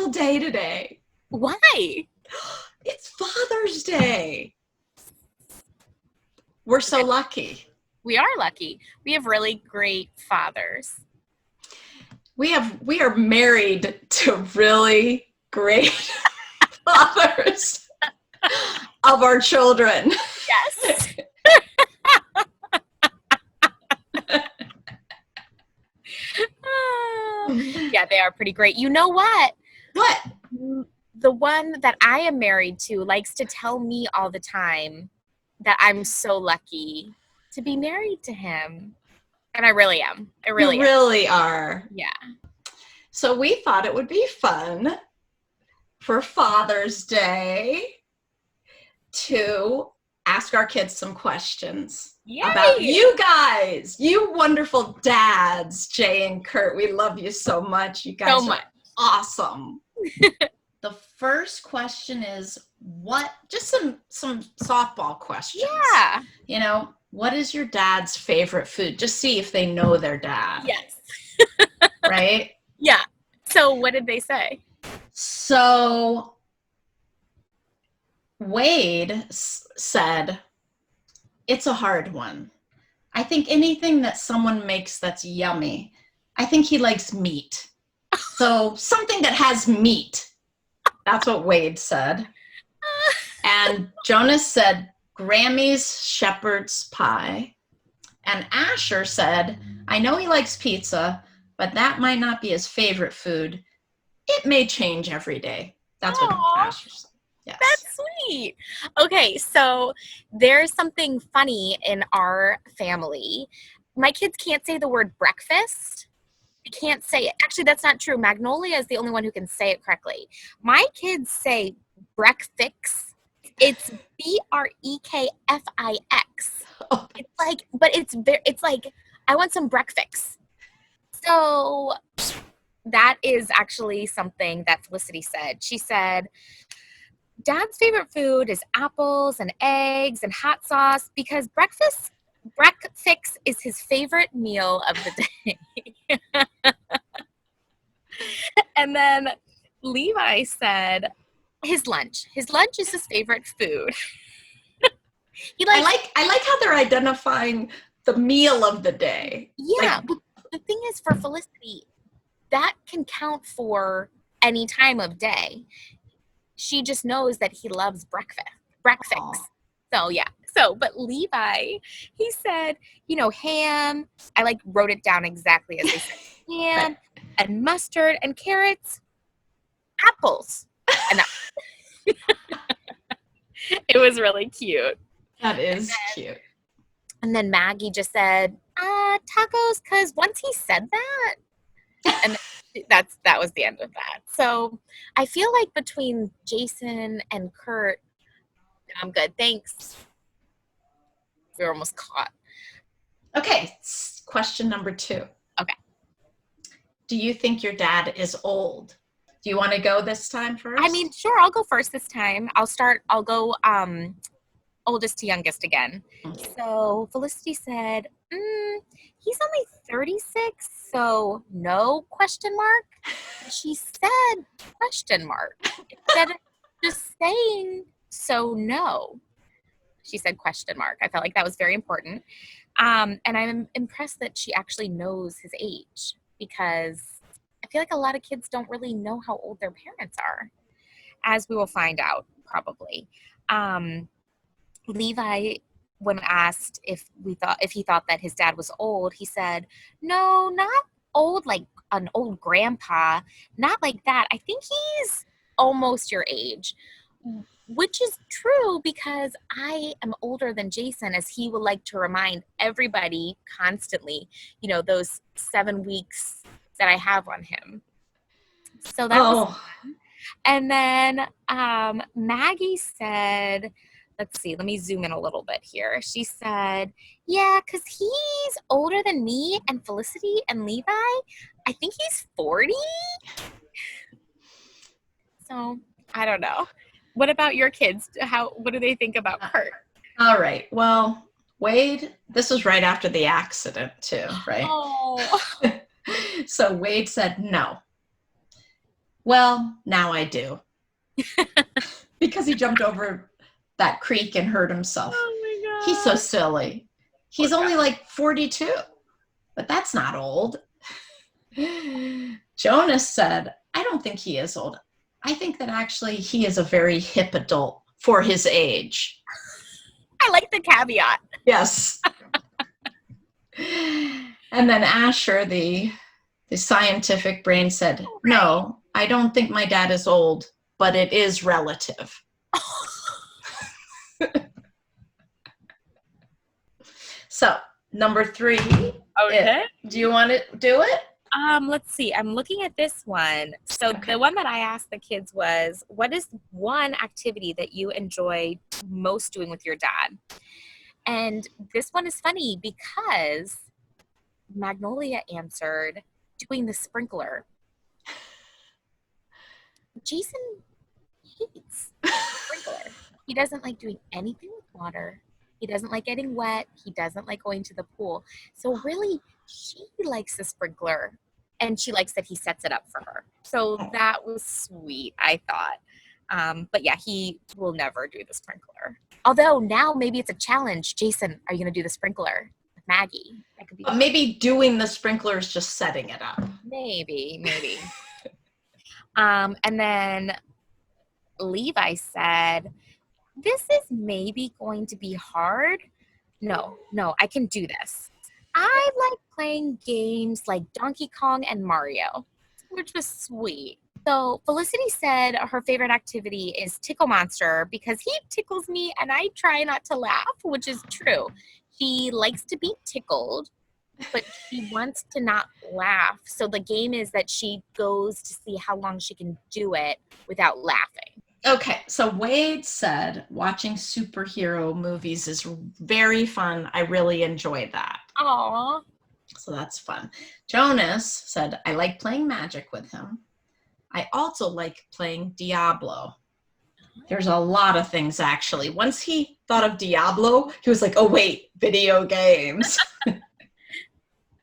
special day today. Why? It's Father's Day. We're so lucky. We are lucky. We have really great fathers. We are married to really great fathers of our children. Yes. Yeah, they are pretty great. You know what? What? The one that I am married to likes to tell me all the time that I'm so lucky to be married to him. And I really am. I really You really are. Yeah. So we thought it would be fun for Father's Day to ask our kids some questions about you guys, you wonderful dads, Jay and Curt. We love you so much. You guys are awesome. The first question is just some softball questions. Yeah. You know, what is your dad's favorite food? Just see if they know their dad. Yes. Right? Yeah. So what did they say? So Wade said, it's a hard one. I think anything that someone makes that's yummy, I think he likes meat. So something that has meat. That's what Wade said. And Jonas said, Grammy's shepherd's pie. And Asher said, I know he likes pizza, but that might not be his favorite food. It may change every day. That's what Asher said. Yes. That's sweet. Okay, so there's something funny in our family. My kids can't say the word breakfast. They can't say it. Actually, that's not true. Magnolia is the only one who can say it correctly. My kids say breakfast. It's BREKFIX. It's like, but it's like, I want some breakfast. So that is actually something that Felicity said. She said, Dad's favorite food is apples and eggs and hot sauce because breakfast is his favorite meal of the day. And then Levi said his lunch. His lunch is his favorite food. I like how they're identifying the meal of the day. Yeah, but the thing is, for Felicity, that can count for any time of day. She just knows that he loves breakfast. Aww. So yeah. But Levi, he said, ham. I wrote it down exactly as they said. Ham and mustard and carrots, apples. And it was really cute. That is cute. And then Maggie just said, tacos, because once he said that, and that was the end of that. So I feel like between Jason and Curt, I'm good. Thanks. We're almost caught. Okay, question number 2. Okay. Do you think your dad is old? Do you want to go this time first? I mean, sure, I'll go first this time. I'll go oldest to youngest again. Okay. So Felicity said, he's only 36, so no question mark. She said question mark instead of just saying so no. She said question mark. I felt like that was very important. And I'm impressed that she actually knows his age, because I feel like a lot of kids don't really know how old their parents are, as we will find out probably. Levi, when asked if he thought that his dad was old, he said, no, not old like an old grandpa, not like that. I think he's almost your age, which is true because I am older than Jason, as he would like to remind everybody constantly, those 7 weeks that I have on him. So that was fun. And then Maggie said, let's see, let me zoom in a little bit here. She said, yeah, because he's older than me and Felicity and Levi. I think he's 40. So I don't know. What about your kids? What do they think about Curt? All right. Well, Wade, this was right after the accident too, right? Oh. So Wade said no. Well, now I do. Because he jumped over that creek and hurt himself. Oh my God. He's so silly. He's only like 42, but that's not old. Jonas said, I don't think he is old. I think that actually he is a very hip adult for his age. I like the caveat. Yes. And then Asher, the scientific brain, said, no, I don't think my dad is old, but it is relative. So, number 3. Okay. Do you want to do it? Let's see. I'm looking at this one. So Okay. the one that I asked the kids was, what is one activity that you enjoy most doing with your dad? And this one is funny because Magnolia answered doing the sprinkler. Jason hates the sprinkler. He doesn't like doing anything with water. He doesn't like getting wet. He doesn't like going to the pool. So really, she likes the sprinkler, and she likes that he sets it up for her. So that was sweet, I thought. But yeah, he will never do the sprinkler. Although now maybe it's a challenge. Jason, are you going to do the sprinkler with Maggie? That could be fun. Maybe doing the sprinkler is just setting it up. Maybe. And then Levi said, this is maybe going to be hard. No, I can do this. I like playing games like Donkey Kong and Mario, which was sweet. So Felicity said her favorite activity is Tickle Monster because he tickles me and I try not to laugh, which is true. She likes to be tickled, but she wants to not laugh. So the game is that she goes to see how long she can do it without laughing. Okay, so Wade said watching superhero movies is very fun. I really enjoy that. Aww. So that's fun. Jonas said, I like playing Magic with him. I also like playing Diablo. There's a lot of things, actually. Once he thought of Diablo, he was like, oh, wait, video games.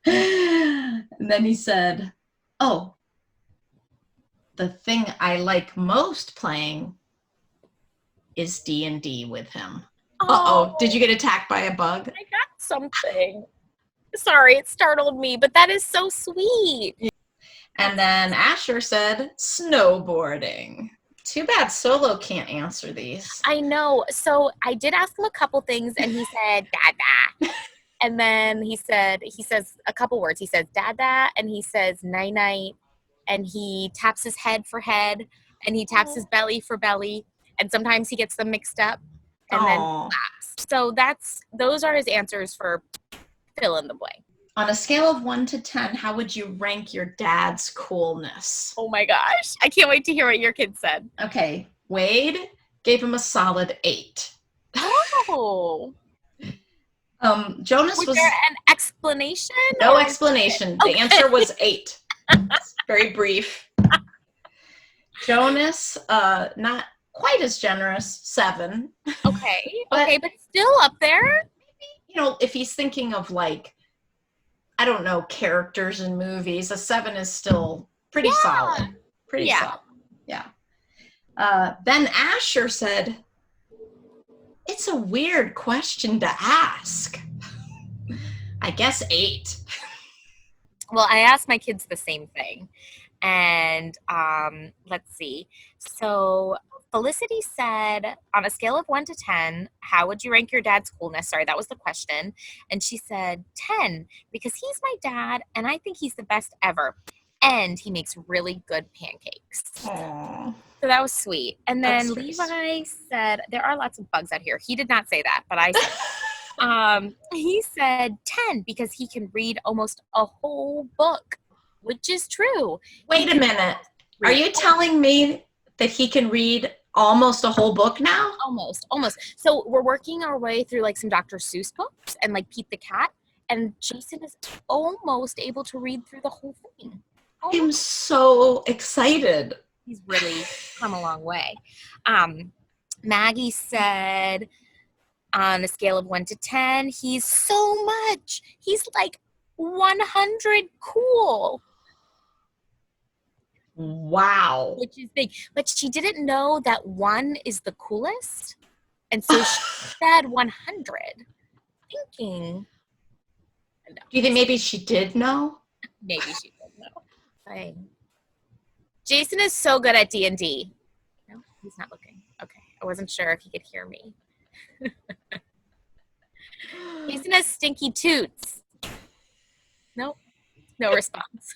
And then he said, oh, the thing I like most playing is D&D with him. Uh-oh, did you get attacked by a bug? I got something. Sorry, it startled me, but that is so sweet. And then Asher said snowboarding. Too bad Solo can't answer these. I know. So I did ask him a couple things, and he said, Dada. And then he says a couple words. He says, Dada, and he says, night-night, and he taps his head for head, and he taps his belly for belly, and sometimes he gets them mixed up, and then claps. So those are his answers for fill in the blank. On a scale of 1 to 10, how would you rank your dad's coolness? Oh my gosh. I can't wait to hear what your kid said. Okay. Wade gave him a solid 8. Oh. Jonas was there an explanation? No explanation. Okay. The answer was 8. Very brief. Jonas, not quite as generous, 7. Okay. But still up there. Maybe, if he's thinking of like, I don't know, characters in movies, a 7 is still pretty solid. Pretty solid. Yeah. Then Asher said, it's a weird question to ask. I guess 8. Well, I asked my kids the same thing. And let's see. So Felicity said, on a scale of 1 to 10, how would you rank your dad's coolness? Sorry, that was the question. And she said 10, because he's my dad, and I think he's the best ever. And he makes really good pancakes. Aww. So that was sweet. And then Levi said, there are lots of bugs out here. He did not say that, but I said, he said 10, because he can read almost a whole book, which is true. Wait a minute. Are you telling me that he can read almost a whole book now? Almost. So we're working our way through like some Dr. Seuss books and like Pete the Cat, and Jason is almost able to read through the whole thing. I'm so excited. He's really come a long way. Maggie said on a scale of 1 to 10, he's so much. He's like 100 cool. Wow. which is big. But she didn't know that 1 is the coolest. And so she said 100, thinking, no, Do you think maybe she did know? maybe she didn't know. Fine. Jason is so good at D&D. No, he's not looking. Okay. I wasn't sure if he could hear me. Jason has stinky toots. Nope. No response.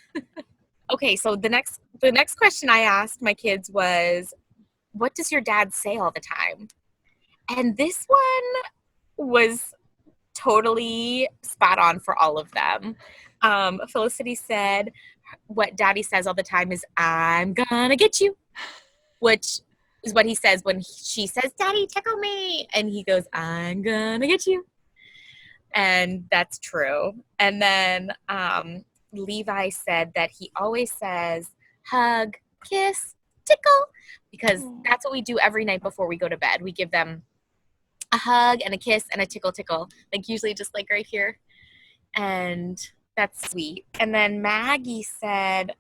Okay, so the next question I asked my kids was, what does your dad say all the time? And this one was totally spot on for all of them. Felicity said, what daddy says all the time is, I'm gonna get you, which is what he says when she says, Daddy, tickle me. And he goes, I'm gonna get you. And that's true. And then Levi said that he always says, hug, kiss, tickle, because that's what we do every night before we go to bed. We give them a hug and a kiss and a tickle, like usually just like right here. And that's sweet. And then Maggie said,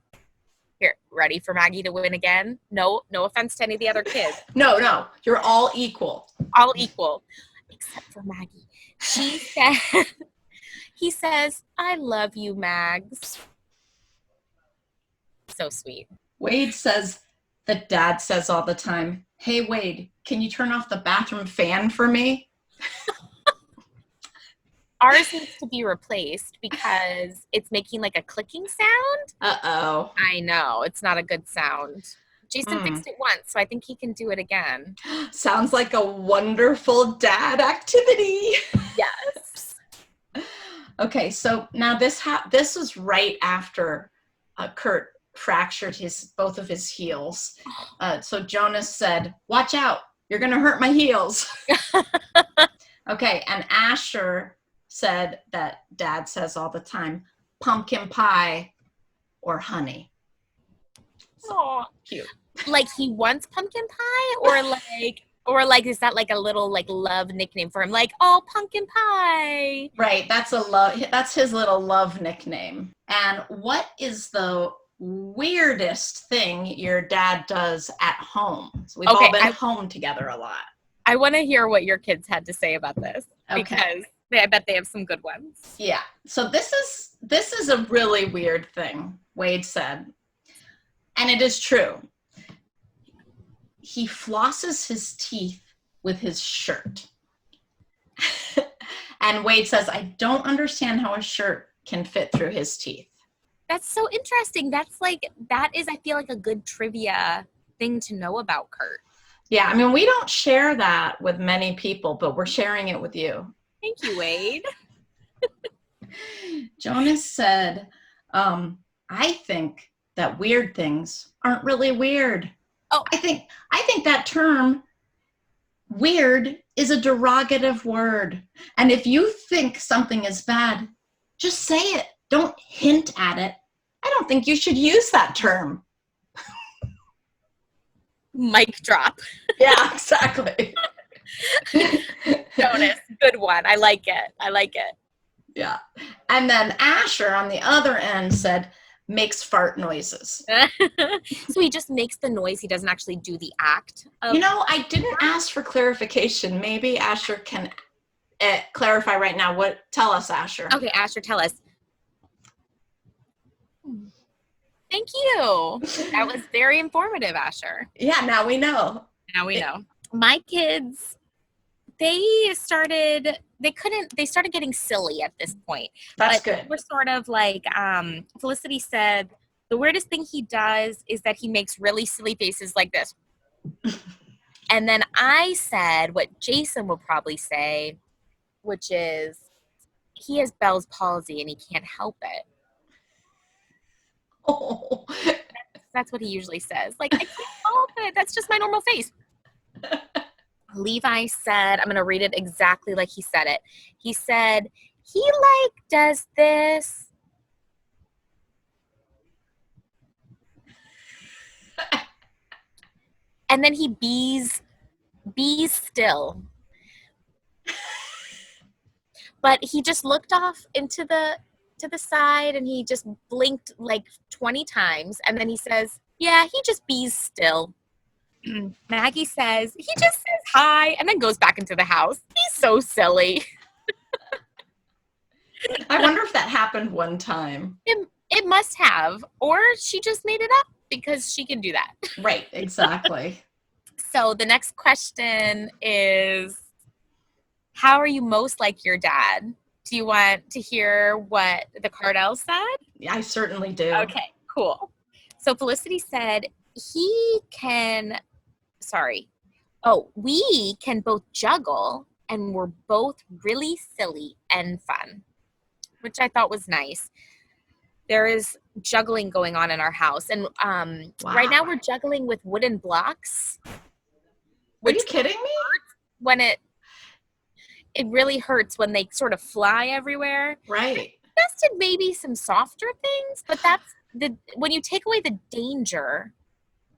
here, ready for Maggie to win again? No offense to any of the other kids. No, you're all equal. All equal, except for Maggie. She said, he says, I love you, Mags. So sweet. Wade says that dad says all the time, hey, Wade, can you turn off the bathroom fan for me? Ours needs to be replaced because it's making like a clicking sound. Uh-oh. I know. It's not a good sound. Jason fixed it once, so I think he can do it again. Sounds like a wonderful dad activity. Yes. Okay, so now this was right after Curt fractured both of his heels. So Jonas said, watch out, you're going to hurt my heels. Okay, and Asher said that dad says all the time, pumpkin pie or honey. Oh, cute. Like he wants pumpkin pie, or like is that like a little like love nickname for him? Like, oh, pumpkin pie. Right, that's his little love nickname. And what is the weirdest thing your dad does at home? So we've all been home together a lot. I want to hear what your kids had to say about this, okay. Because I bet they have some good ones. Yeah. So this is a really weird thing, Wade said. And it is true. He flosses his teeth with his shirt. And Wade says, I don't understand how a shirt can fit through his teeth. That's so interesting. That is, I feel like, a good trivia thing to know about Curt. Yeah, I mean, we don't share that with many people, but we're sharing it with you. Thank you, Wade. Jonas said, I think that weird things aren't really weird. Oh, I think that term weird is a derogative word. And if you think something is bad, just say it. Don't hint at it. I don't think you should use that term. Mic drop. Yeah, exactly. Jonas, good one. I like it. Yeah. And then Asher on the other end said, makes fart noises. So he just makes the noise. He doesn't actually do the act. I didn't ask for clarification. Maybe Asher can clarify right now. Tell us, Asher. Okay, Asher, tell us. Thank you. That was very informative, Asher. Yeah, now we know. My kids, they started getting silly at this point. That's good. We're sort of like, Felicity said, the weirdest thing he does is that he makes really silly faces like this. And then I said what Jason would probably say, which is he has Bell's palsy and he can't help it. Oh. That's what he usually says. Like, I can't help it. That's just my normal face. Levi said, I'm going to read it exactly like he said it. He said, he does this. And then he bees still. But he just looked off into the side and he just blinked like 20 times. And then he says, Yeah, he just bees still. Maggie says, he just says hi and then goes back into the house. He's so silly. I wonder if that happened one time. It must have, or she just made it up because she can do that. Right, exactly. So the next question is, how are you most like your dad? Do you want to hear what the Cardell said? Yeah, I certainly do. Okay, cool. So Felicity said, he can, sorry. Oh, we can both juggle and we're both really silly and fun, which I thought was nice. There is juggling going on in our house. And right now Wow. we're juggling with wooden blocks. Are you kidding me? When it really hurts when they sort of fly everywhere. Right. Tested maybe some softer things, but that's when you take away the danger,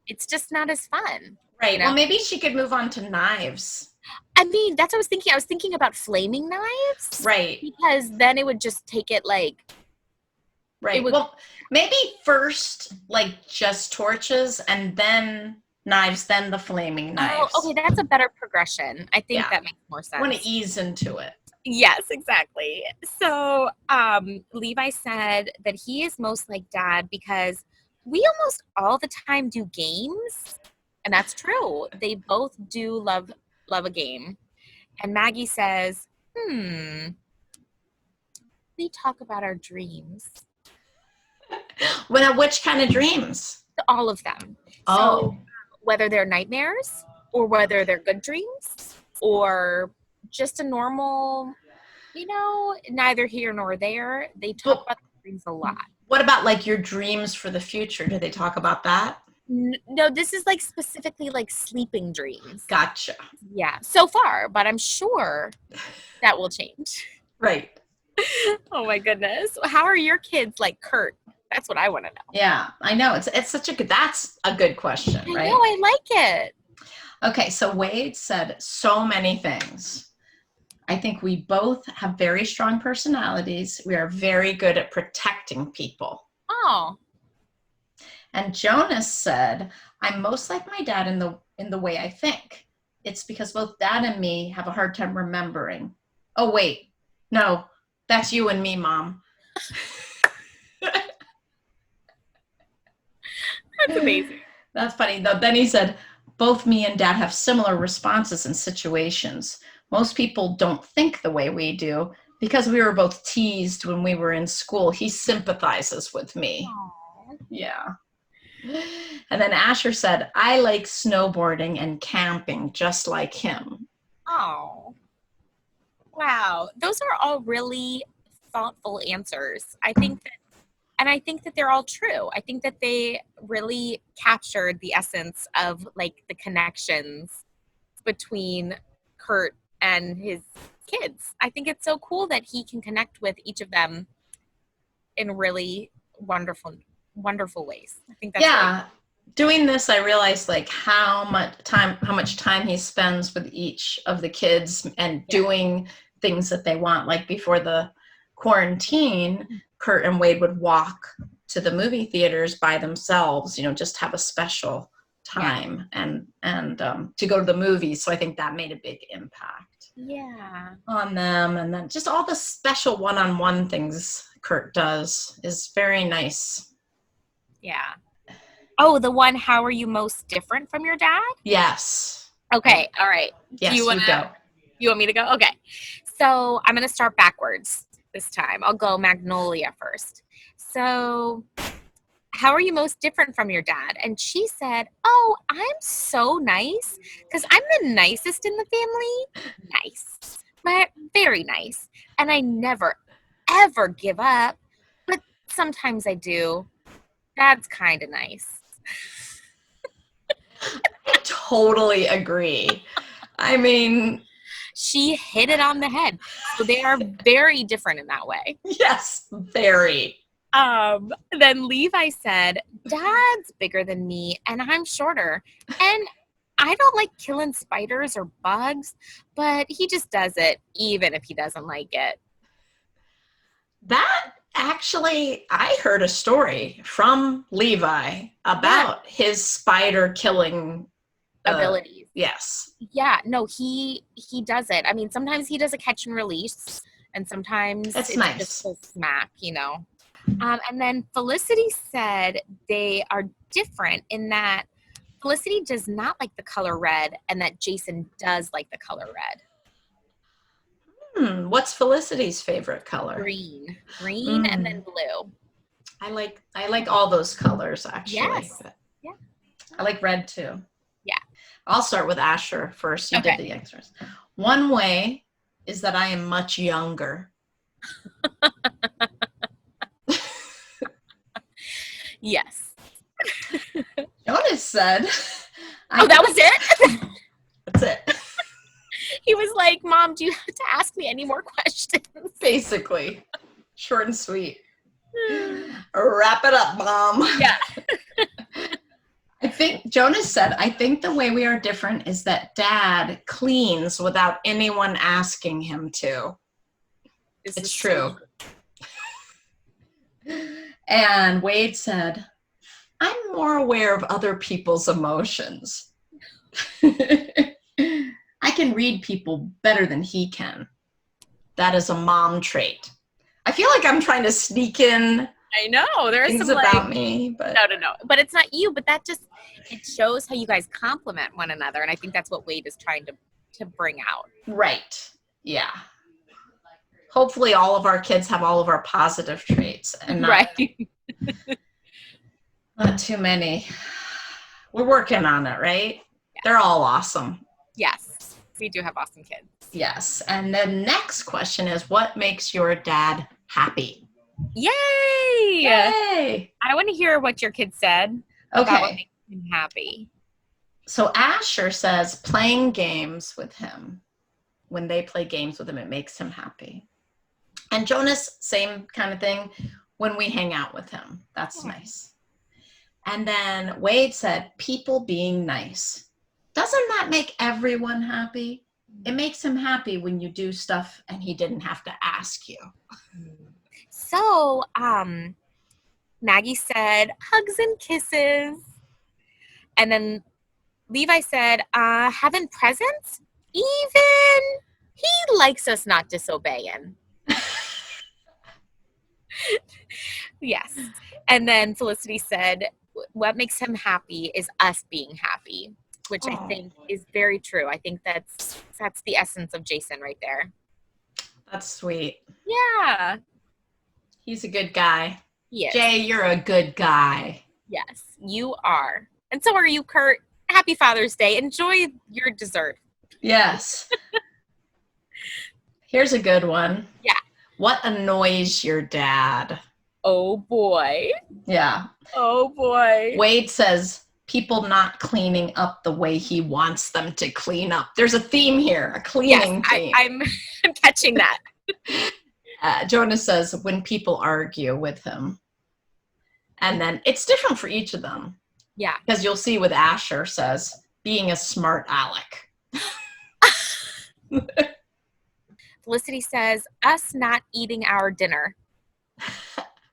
it's just not as fun. Right. You know? Well, maybe she could move on to knives. I mean, that's what I was thinking. I was thinking about flaming knives. Right. Because then it would just take it like. Right. Well, maybe first like just torches and then knives, then the flaming knives. Oh, okay, that's a better progression. I think that makes more sense. I want to ease into it. Yes, exactly. So Levi said that he is most like dad because we almost all the time do games. And that's true. They both do love a game. And Maggie says, we talk about our dreams. Well, which kind of dreams? All of them. Oh. So whether they're nightmares or whether they're good dreams or just a normal, neither here nor there. They talk about the dreams a lot. What about like your dreams for the future? Do they talk about that? No, this is like specifically like sleeping dreams. Gotcha. Yeah, so far, but I'm sure that will change. Right. Oh my goodness. How are your kids like Curt? That's what I want to know. Yeah, I know. It's such that's a good question, right? I know, I like it. Okay, so Wade said so many things. I think we both have very strong personalities. We are very good at protecting people. Oh. And Jonas said, I'm most like my dad in the way I think. It's because both dad and me have a hard time remembering. Oh, wait. No, that's you and me, Mom. That's amazing. That's funny, though. Then he said, both me and dad have similar responses in situations. Most people don't think the way we do because we were both teased when we were in school. He sympathizes with me. Aww. Yeah. And then Asher said, I like snowboarding and camping just like him. Oh. Wow. Those are all really thoughtful answers. I think that they're all true. I think that they really captured the essence of like the connections between Curt and his kids. I think it's so cool that he can connect with each of them in really wonderful ways. I think that's really cool. Doing this, I realized like how much time he spends with each of the kids and doing things that they want. Like before the quarantine, Curt and Wade would walk to the movie theaters by themselves, just have a special time and to go to the movies. So I think that made a big impact on them. And then just all the special one-on-one things Curt does is very nice. Yeah. Oh, the one, how are you most different from your dad? Yes. Okay. All right. Yes, you go. You want me to go? Okay. So I'm going to start backwards this time. I'll go Magnolia first. So how are you most different from your dad? And she said, oh, I'm so nice because I'm the nicest in the family. Nice. But very nice. And I never, ever give up. But sometimes I do. Dad's kind of nice. I totally agree. I mean, she hit it on the head. So they are very different in that way. Yes, very. Then Levi said, Dad's bigger than me and I'm shorter. And I don't like killing spiders or bugs, but he just does it even if he doesn't like it. That Actually, I heard a story from Levi about his spider killing abilities. Yes. Yeah, no, he does it. I mean, sometimes he does a catch and release, and sometimes That's it's nice. just a smack, you know. And then Felicity said they are different in that Felicity does not like the color red, and that Jason does like the color red. What's Felicity's favorite color? Green, and then blue. I like all those colors, actually. Yes. Yeah. I like red too. Yeah. I'll start with Asher first. You did the extras. One way is that I am much younger. Yes. Jonas said. That was it? That's it. He was like, Mom, do you have to ask me any more questions? Basically. Short and sweet. Wrap it up, Mom. Yeah. I think Jonas said, I think the way we are different is that Dad cleans without anyone asking him to. It's true. And Wade said, I'm more aware of other people's emotions. I can read people better than he can. That is a mom trait. I feel like I'm trying to sneak in I know. There's things some about me, but no. But it's not you, but that just, it shows how you guys complement one another. And I think that's what Wade is trying to bring out. Right. Yeah. Hopefully all of our kids have all of our positive traits and not too many. We're working on it, right? Yeah. They're all awesome. Yes. We do have awesome kids. Yes. And the next question is, what makes your dad happy? Yay! Yay! I want to hear what your kid said about what makes him happy. So Asher says playing games with him. When they play games with him, it makes him happy. And Jonas, same kind of thing. When we hang out with him, that's nice. And then Wade said, people being nice. Doesn't that make everyone happy? It makes him happy when you do stuff and he didn't have to ask you. So, Maggie said, hugs and kisses. And then Levi said, having presents? Even he likes us not disobeying. Yes. And then Felicity said, what makes him happy is us being happy, which I think is very true. I think that's the essence of Jason right there. That's sweet. Yeah. He's a good guy. Yes. Jay, you're a good guy. Yes, you are. And so are you, Curt. Happy Father's Day. Enjoy your dessert. Yes. Here's a good one. Yeah. What annoys your dad? Oh, boy. Yeah. Oh, boy. Wade says people not cleaning up the way he wants them to clean up. There's a theme here, a cleaning theme. I'm catching that. Jonas says when people argue with him. And then it's different for each of them. Yeah. Because you'll see with Asher says, being a smart aleck. Felicity says, us not eating our dinner.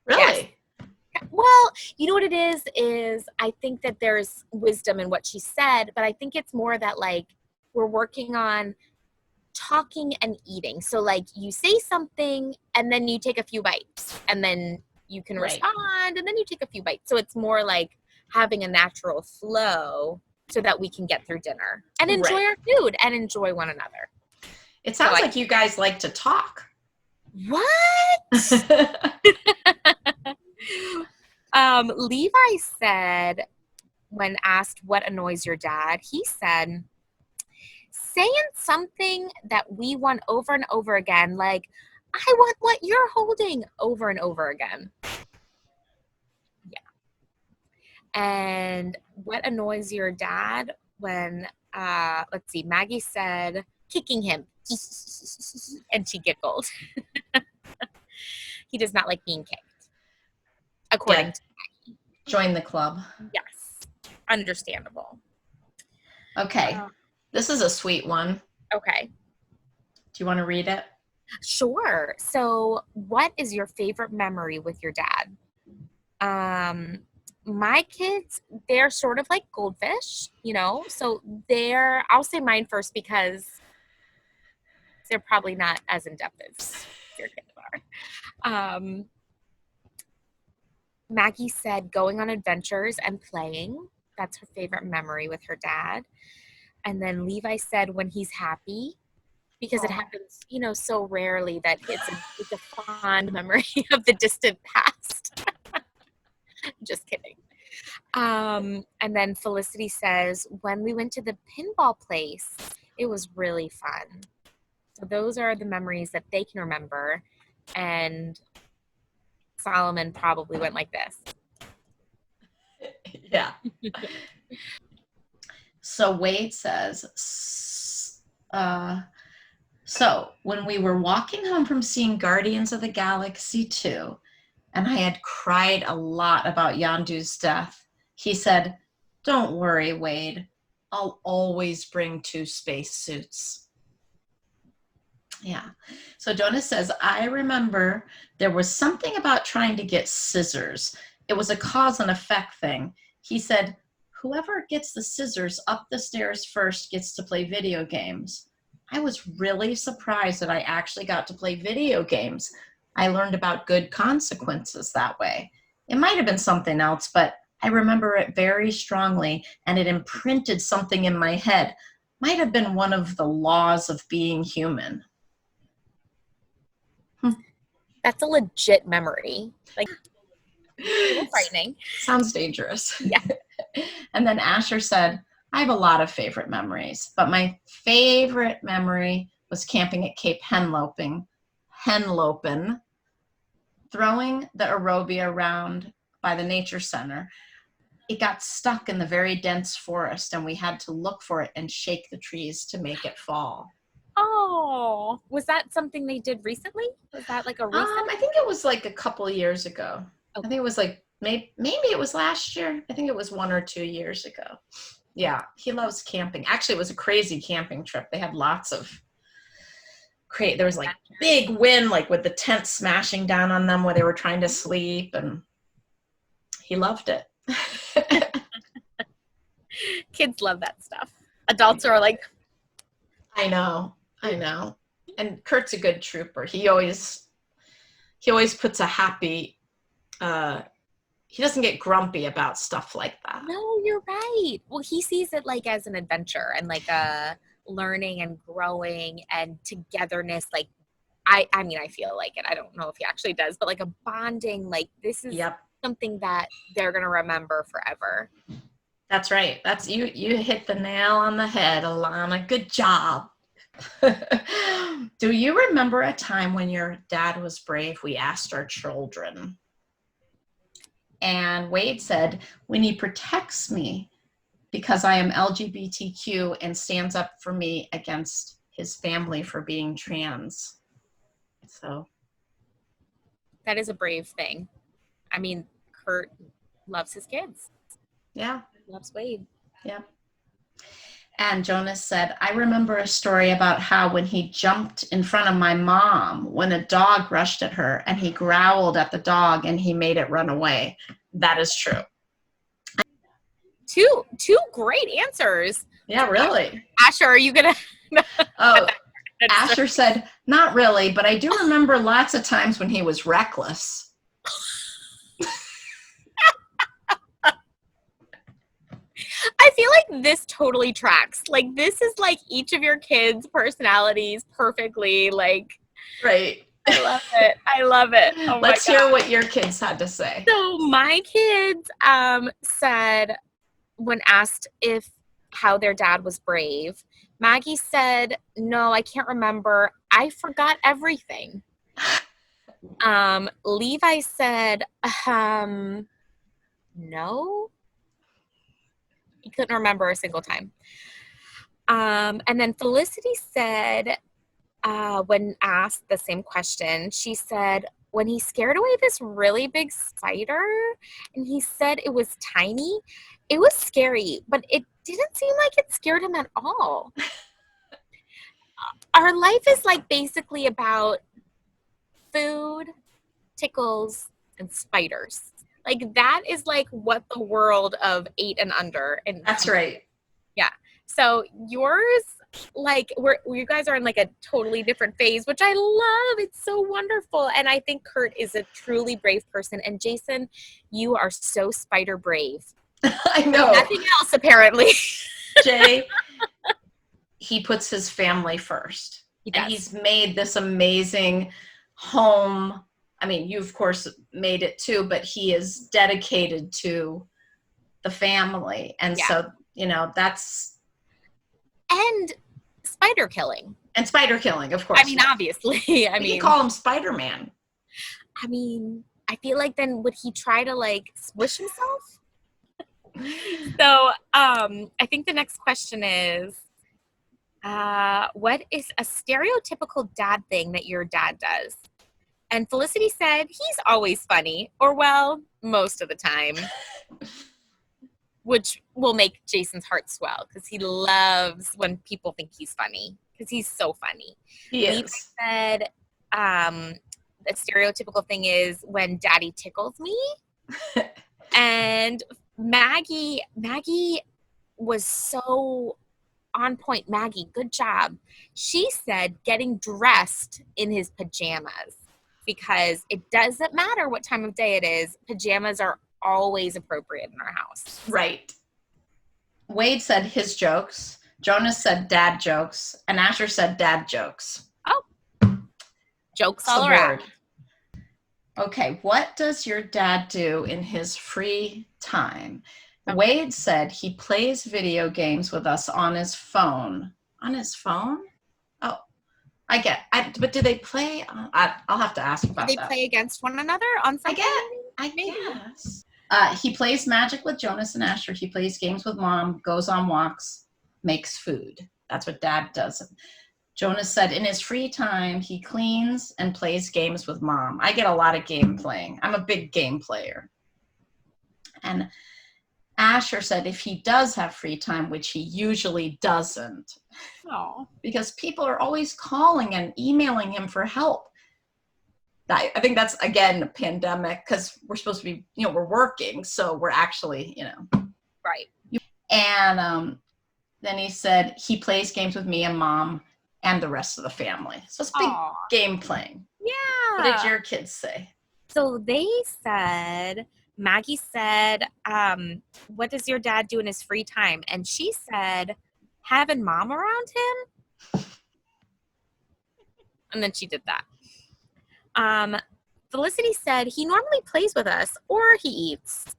Really? Yes. Well, you know what it is I think that there's wisdom in what she said, but I think it's more that like we're working on talking and eating. So like you say something and then you take a few bites and then you can respond and then you take a few bites. So it's more like having a natural flow so that we can get through dinner and enjoy our food and enjoy one another. It sounds like you guys like to talk. What? Levi said, when asked what annoys your dad, he said, saying something that we want over and over again, like, I want what you're holding over and over again. Yeah. And what annoys your dad when, let's see, Maggie said, kicking him. And she giggled. He does not like being kicked. According to Maggie. Join the club. Yes. Understandable. Okay. This is a sweet one. Okay. Do you want to read it? Sure. So, what is your favorite memory with your dad? My kids, they're sort of like goldfish, so I'll say mine first because they're probably not as in depth as your kids are. Maggie said going on adventures and playing. That's her favorite memory with her dad. And then Levi said when he's happy, because it Aw. happens, so rarely that it's a fond memory of the distant past. Just kidding. And then Felicity says, when we went to the pinball place, it was really fun. So those are the memories that they can remember. And Solomon probably went like this. Yeah. So Wade says, so when we were walking home from seeing Guardians of the Galaxy 2, and I had cried a lot about Yondu's death, he said, "Don't worry, Wade. I'll always bring 2 spacesuits." Yeah. So Jonas says, I remember there was something about trying to get scissors. It was a cause and effect thing. He said, whoever gets the scissors up the stairs first gets to play video games. I was really surprised that I actually got to play video games. I learned about good consequences that way. It might have been something else, but I remember it very strongly, and it imprinted something in my head. Might have been one of the laws of being human. That's a legit memory. Like, a little frightening. Sounds dangerous. Yeah. And then Asher said, I have a lot of favorite memories, but my favorite memory was camping at Cape Henlopen, throwing the aerobia around by the nature center. It got stuck in the very dense forest, and we had to look for it and shake the trees to make it fall. Oh, was that something they did recently? Was that like a recent? I think it was like a couple of years ago. Okay. I think it was like maybe it was last year. I think it was 1 or 2 years ago. Yeah, he loves camping. Actually, it was a crazy camping trip. They had lots of there was like big wind, like with the tent smashing down on them where they were trying to sleep, and he loved it. Kids love that stuff. Adults are like, I know. And Curt's a good trooper. He always puts a happy, he doesn't get grumpy about stuff like that. no, you're right. Well, he sees it like as an adventure and like a learning and growing and togetherness. Like, I mean, I feel like it. I don't know if he actually does, but like a bonding, like this is something that they're going to remember forever. That's right. That's you hit the nail on the head, Ilana. Good job. Do you remember a time when your dad was brave? We asked our children. And Wade said, when he protects me because I am LGBTQ and stands up for me against his family for being trans. So that is a brave thing. I mean, Curt loves his kids. Yeah. Loves Wade. Yeah. And Jonas said, I remember a story about how when he jumped in front of my mom, when a dog rushed at her and he growled at the dog and he made it run away. That is true. Two great answers. Yeah, really. Asher, are you going to? Oh, Asher said, not really, but I do remember lots of times when he was reckless. I feel like this totally tracks. Like, this is like each of your kids' personalities perfectly. Like, right. I love it. Oh, let's hear what your kids had to say. So my kids said, when asked how their dad was brave, Maggie said, no, I can't remember. I forgot everything. Levi said, no. He couldn't remember a single time. And then Felicity said, when asked the same question, she said, when he scared away this really big spider and he said it was tiny, it was scary, but it didn't seem like it scared him at all. our life is like basically about food, tickles, and spiders. Like that is like what the world of 8 and under and That's right. yeah. So yours, like you guys are in like a totally different phase, which I love. It's so wonderful. And I think Curt is a truly brave person. And Jason, you are so spider brave. I know. Nothing else apparently. Jay, he puts his family first. And he's made this amazing home. I mean, you of course made it too, but he is dedicated to the family. And so, you know, that's. And spider killing. And spider killing, of course. I mean, obviously. We can call him Spider-Man. I mean, I feel like then would he try to like squish himself? So I think the next question is, what is a stereotypical dad thing that your dad does? And Felicity said, he's always funny, or well, most of the time, which will make Jason's heart swell because he loves when people think he's funny because he's so funny. He is. Levi said, the stereotypical thing is when daddy tickles me. And Maggie was so on point. Maggie, good job. She said getting dressed in his pajamas because it doesn't matter what time of day it is. Pajamas are always appropriate in our house. Right. Wade said his jokes. Jonas said dad jokes. And Asher said dad jokes. Oh. Jokes all around. Okay, what does your dad do in his free time? Okay. Wade said he plays video games with us on his phone. On his phone? Oh, but do they play? I'll have to ask about that. Do they play against one another on something? I guess. He plays Magic with Jonas and Asher. He plays games with Mom, goes on walks, makes food. That's what Dad does. Jonas said in his free time, he cleans and plays games with Mom. I get a lot of game playing. I'm a big game player. And Asher said if he does have free time, which he usually doesn't, because people are always calling and emailing him for help. I think that's, again, a pandemic because we're supposed to be, we're working. So we're actually, Right. And then he said he plays games with me and Mom and the rest of the family. So it's big game playing. Yeah. What did your kids say? So they said, Maggie said, what does your dad do in his free time? And she said, having Mom around him. And then she did that. Felicity said he normally plays with us or he eats.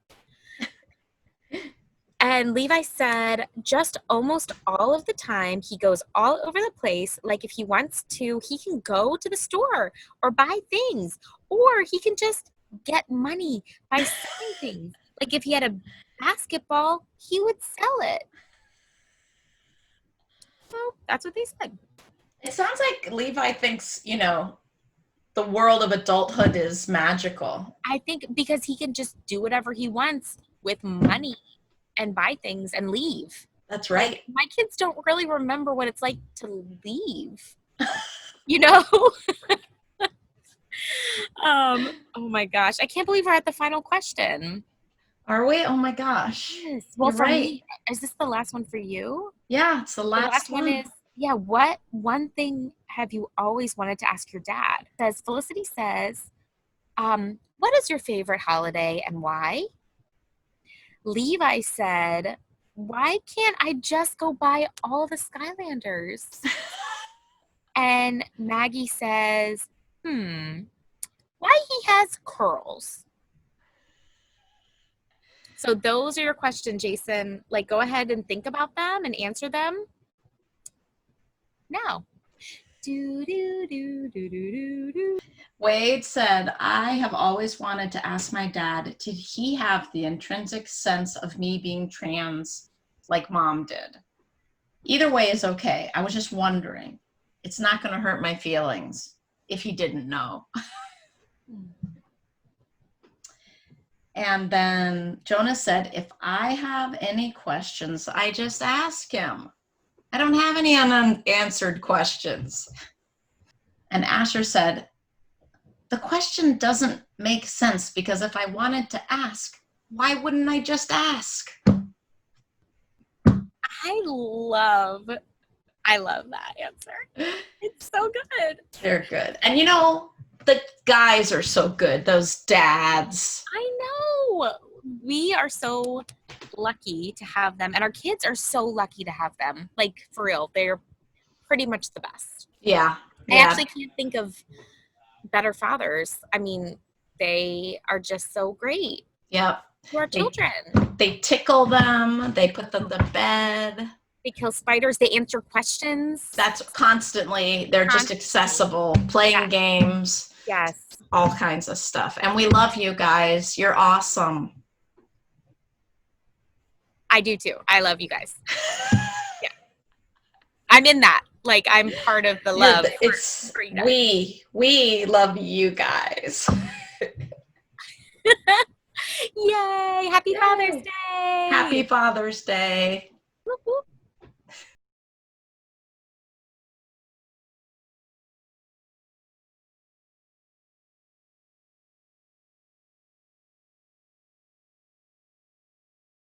And Levi said just almost all of the time he goes all over the place. Like if he wants to, he can go to the store or buy things, or he can just get money by selling things. Like if he had a basketball, he would sell it. So that's what they said. It sounds like Levi thinks, the world of adulthood is magical. I think because he can just do whatever he wants with money and buy things and leave. That's right. Like, my kids don't really remember what it's like to leave. Oh my gosh. I can't believe we're at the final question. Are we? Oh my gosh. Yes. Well, for me, is this the last one for you? Yeah, it's the last one. The last one is, what one thing have you always wanted to ask your dad? Felicity says, what is your favorite holiday and why? Levi said, why can't I just go buy all the Skylanders? And Maggie says, why he has curls. So those are your questions, Jason. Like, go ahead and think about them and answer them now. Wade said, I have always wanted to ask my dad, did he have the intrinsic sense of me being trans like Mom did? Either way is okay. I was just wondering. It's not going to hurt my feelings if he didn't know. And then Jonas said, if I have any questions, I just ask him. I don't have any unanswered questions. And Asher said, the question doesn't make sense because if I wanted to ask, why wouldn't I just ask? I love that answer. It's so good. They're good. And you know, the guys are so good, those dads. I know. We are so lucky to have them, and our kids are so lucky to have them. Like, for real, they're pretty much the best. Yeah. I actually can't think of better fathers. I mean, they are just so great. Yep. To our children. They tickle them. They put them to bed. They kill spiders. They answer questions. That's constantly. They're just accessible. Playing games. Yes. All kinds of stuff. And we love you guys. You're awesome. I do too. I love you guys. Yeah. I'm in that. Like, I'm part of the love. For you guys. We love you guys. Yay. Happy Father's Day. Happy Father's Day. Whoop, whoop.